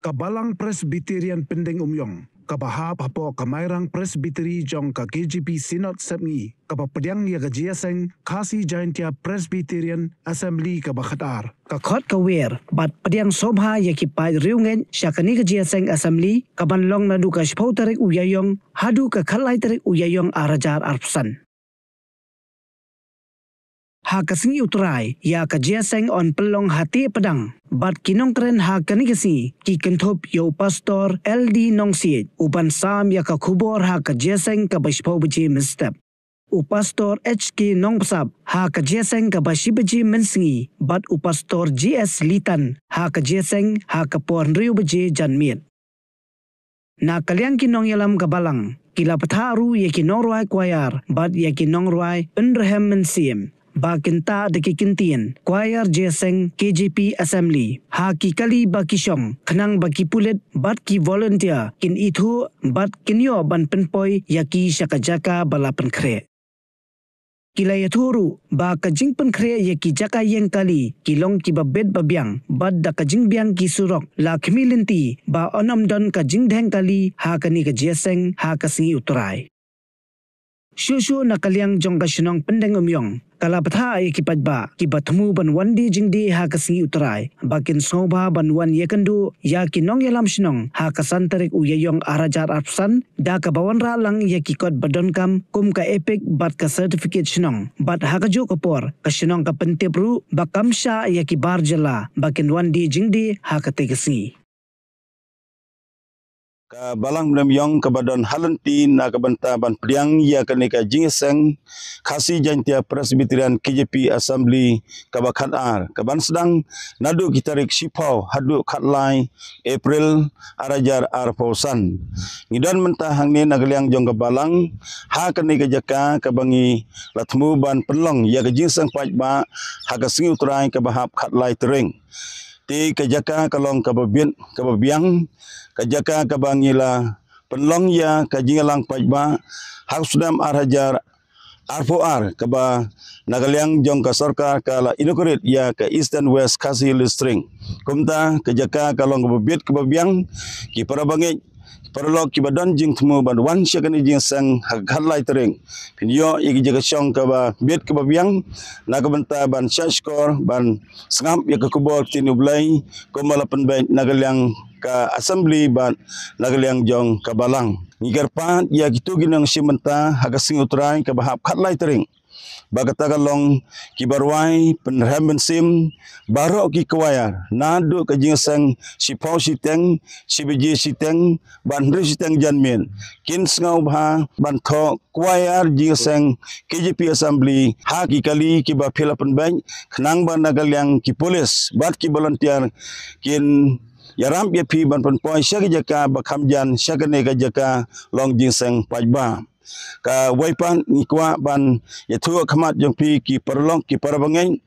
Kabalang Presbyterian Pending Umyong, kabahap hapo kamairang Presbyteri jong ka KGP Synod Sepngi, kapapadiang ya gajiaseng kasi Jaintia Presbyterian Assembly kabakhatar. Kakot kawer, bat padiang sobha ya kipai riungen syakani gajiaseng Assembly, kabanlong nadu ka shpau tarik uyayong, hadu ka khalai tarik uyayong arajar arpsan. Ha kasingi utrai ya kajiaseng on pelong hati pedang. Bat kinong keren ha kanigasi ki kentop yo pastor LD Nongsiet uban sam ya kakubor ha kajiaseng kabashpau beji mestep. Upastor HK Nongpsap ha kajiaseng kabashibaji mensingi bat upastor GS Litan ha kajiaseng ha kapor riu beji janmiet. Na kaliang kinong yalam kabalang kila pataru ye kinong ruai kwayar bat ye kinong ruai unrehem mensiem. Bakinta deki kintian, choir jeseng KGP Assembly, ha ki kali baki syong, kenang baki pulit, bat ki volunteer, kin itu, bat kinyo ban penpoi, yaki syakajaka bala penkre. Kila yaturu, ba kajing penkre yaki jaka yang kali, kilong ki babed babiang, bat da kajing biang ki surok, la kemilinti, ba onam don kajing deng kali, ha kani ka jeseng, ha kasingi uturai. Shushu na kaliang jong kasinong pendeng umyong. Kala patha ay kipadba, kibatmu ban wandi jingdi ha kasingi utray, bakin soba ban wan yekandu, ya kinong yalam sinong, ha kasantarik uyayong arajar arpsan, da kabawan ralang ya kikot badonkam, kum ka epic bat ka certificate sinong, bat ha kaju kapor, kasinong ka pentipru, bakam sya ya kibar jala, bakin wandi jingdi ha kategasingi. Ka balang mlemyong ka badon halanti na kabanta ban priang ya kanika jingeseng kasi Jaintia Presbyterian KGP Assembly kabakhatar kaban sedang nadu kitarik sipau hadu khatlai April arajar arposan ngidon mentah hangni nagaliang jong kabalang ha kanika jaka kabangi latmu ban penlong ya ka jingeseng pajba ha kasingi utrai kabahap khatlai tering ti kajaka kalong kababiang kajaka kabangila penlong ya kajingalang pajba hausdam arajar arpoar kaba nagaliang jong ka sarkar kala inaugurate ya ka Eastern West Kasi Listring kumta kajaka kalong kababiang ki parabangit parlok ki badon jing temu ban wan syakani jing sang hagalai tering pinyo igi jaga syong ka ba bet ka babiang na ka benta ban syashkor ban sangap ya ka kubol tinublai komala penbaik nagaliang ka assembly ban nagaliang jong kabalang ngigarpa ya gitu ginang simenta hagasing utrai ka bahap khatlai tering bagatagalong kibarwai penremben sim baro ki kwaya nadu ka jingsang sipau siteng sibiji siteng bandri siteng janmin kin sngau bha bantho kwaya jingsang KGP Assembly ha ki kali ki ba phela penbank khnang ban nagaliang ki polis bat ki volunteer kin yaram ya pi ban penpoi syag jaka bakhamjan syagane ka jaka long jingsang pajba ka waipan ngikwa ban yathu khamat jong pi ki perlong ki parabangeng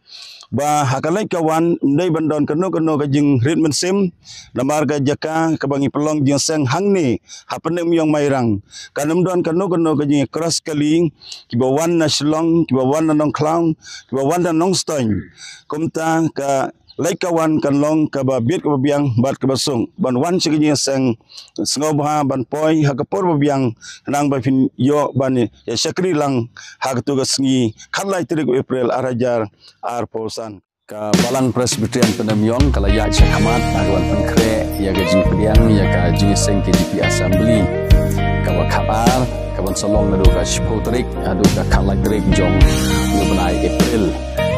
ba hakalai kawan ndai bandon kanu ka jing ritmen sim lamar ga jaka ka bangi pelong jing seng hangni hapenem yong mairang kanum don kanu ka jing cross kali ki bawan na shlong ki bawan na nong clown ki bawan na nong stoin kumta ka lai kawan kan long ka ba bit ka biang bat ka basung ban wan chi jing seng sngob ha ban poi ha ka por biang nang ba fin yo ban ya syakri lang ha ka tu ga sngi khalai tirik April arajar arposan ka balang Presbyterian Penamyong kala ya syakamat agwan penkre ya ga jing biang ya ka jing seng KGP Assembly ka ba khabar ka ban solong nadu ka shpotrik adu ka khalai tirik jong nubnai April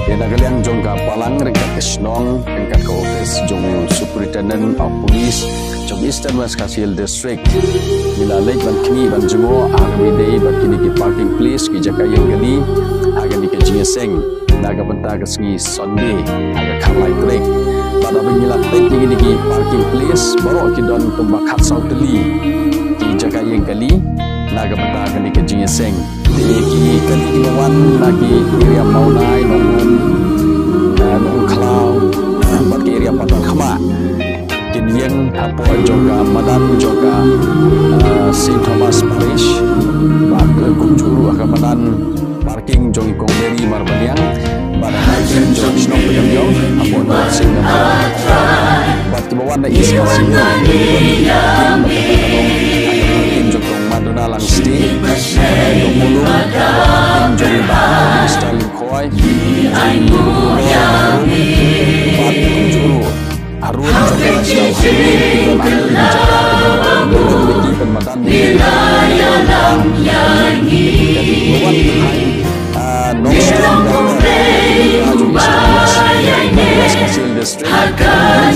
ya nagaliang jong ka palang rengkat kesnong rengkat ke office jong Superintendent of Police jong Eastern West Kasil District bila lek ban kini ban jengo agami day ban kini ki parking place ki jaka yang gali agani ke jingeseng naga benta ke sengi Sunday aga khalai trek pada benyilat lek gini ki parking place baru ki don pembakat sauteli ki jaka yang gali naga benta agani ke jingeseng ki kali inawan lagi area maunai nongun nong klau bat ke area patang khama kinyen hapo joka madan joka St. Thomas Parish bat kunjuru akamadan parking jongi kongberi marbaniang Badan George Nong Penyong Ampun Wasing Bat Kebawan na Iska Singapura Tim Jokong Madonna Langsti Dong Mulung Tim Jong Bang Stalin Khoi Bat Juru Arun Jokong Stalin Khoi Penmatan District akan